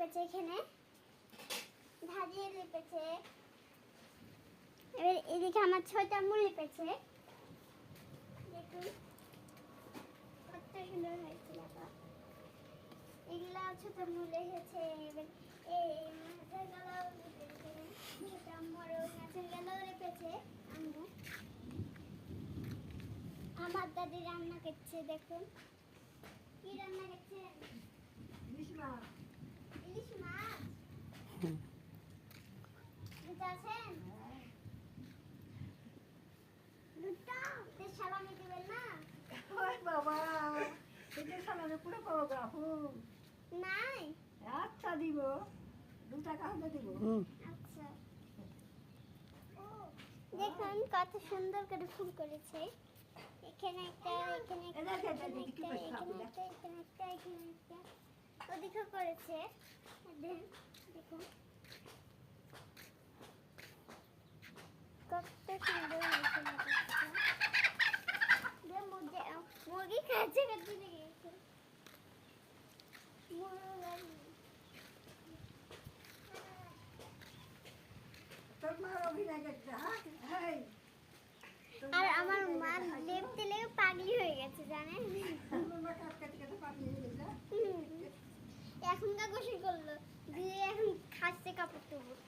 লেপেছে এখানে, ধাজিয়ে লেপেছে। এবার এদিকে আমার 6টা মূল লেপেছে। দেখুন কত সুন্দর হয়েছে। দেখো এগুলা 6টা মূল এসেছে। এবার এই মাছের গালাও লেপেছে, এটা বড় মাছের গালাও লেপেছে আম্মু। আমার দাদি রান্না করছে, দেখুন কি রান্না করছে। ইলিশ মাছ। ইলিশ মাছ দুটো আছেন? দুটো তে সালামি দিবেন না? ওই বাবা, এটা সালামে পুরো পাবো গাফু। নাই। আচ্ছা দিব, 2 টাকা হলে দিব। আচ্ছা। ও দেখুন কত সুন্দর করে ফুল করেছে। এখানে একটা, এখানে একটা, এখানে একটা, এখানে একটা, এখানে একটা, এখানে একটা, ওদিকেও করেছে। দেখুন কত সুন্দর হয়েছে গাছটা। মুরগি খাচ্ছে কাছে লেগেছে। তোর মার অভিনয় করছে, হ্যাঁ? আর আমার মা লেপতে লেগে পাগলি হয়ে গেছে, জানেন? তোর মা কাটতে কাটতে পাগলি হয়ে গেছে। এখনকার গোসল করলো দিয়ে এখন খাচ্ছে কাপড় টুপড়।